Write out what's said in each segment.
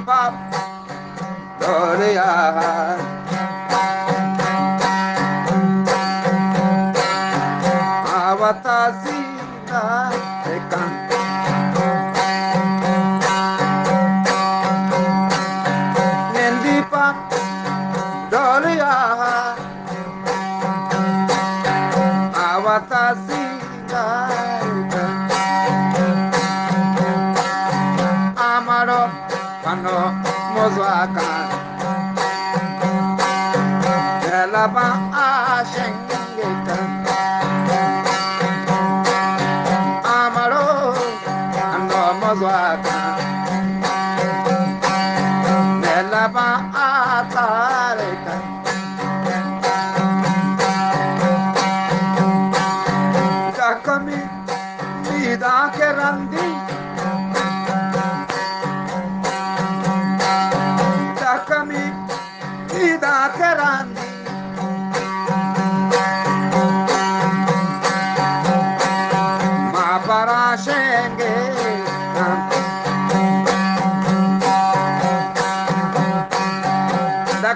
Pop, Doria. Avatazina ekan. Nendi Pop, Doria. Avatazina ekan. Amaro. Pano mozakan Elaba ashengekan Amaro Pano mozakan Elaba atarekan Kakami Ida kerandi Kami tidak kerandi ma para shenge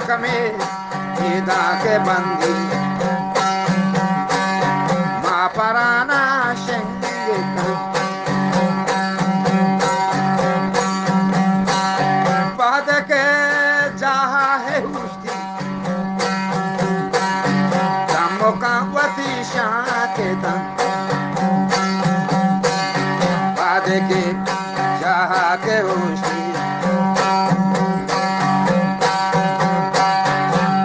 kami tidak kebandi ma para na shenge pada ke जहाँ है उसकी कामों का वती शाके तन वादे के जहाँ के उसकी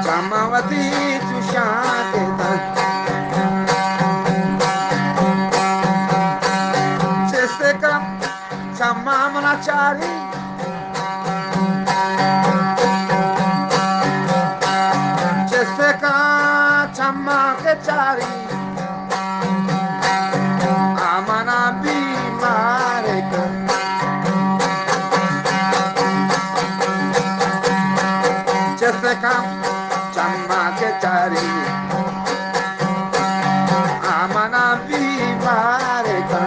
कामवती तुषाके तन जिससे कम समामना चारी Chama ke chari amana bimare ka jaise kam chama ke chari amana bimare ka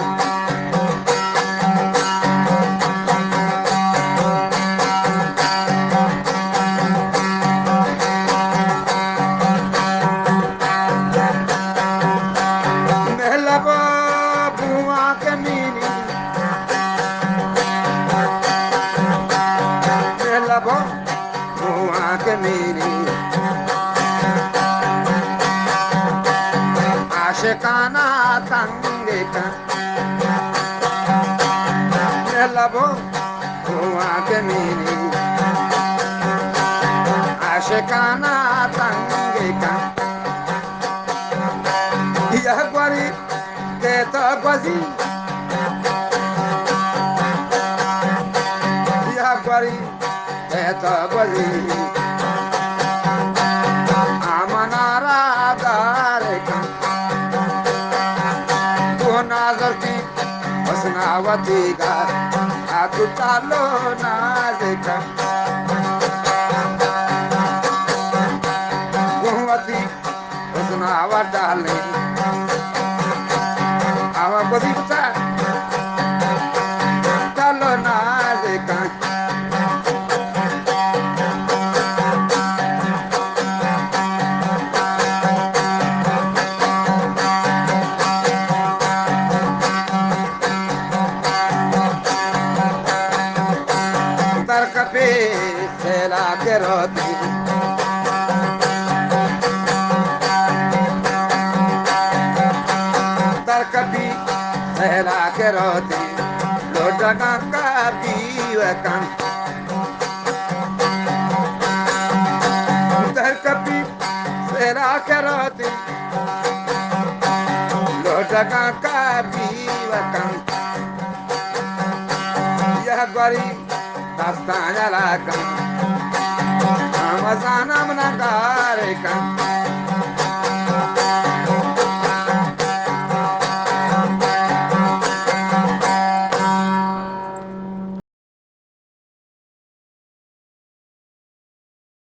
Ashekana tangeka Nelabo Uakemini Ashekana tangeka Yagwari Teta Gwazi Yagwari Teta Gwazi Amanara Dareka Nazarti Vasnavati ga Atu chalo nazeka Gumvati Vasnavati dale Awa bodhita Chalo nazeka Se la quiero Tarkapi se la quiero Lo jaga biwakan terkapi sera keroti lotaka biwakan ya gari dastanya lakan amazana menangkarikan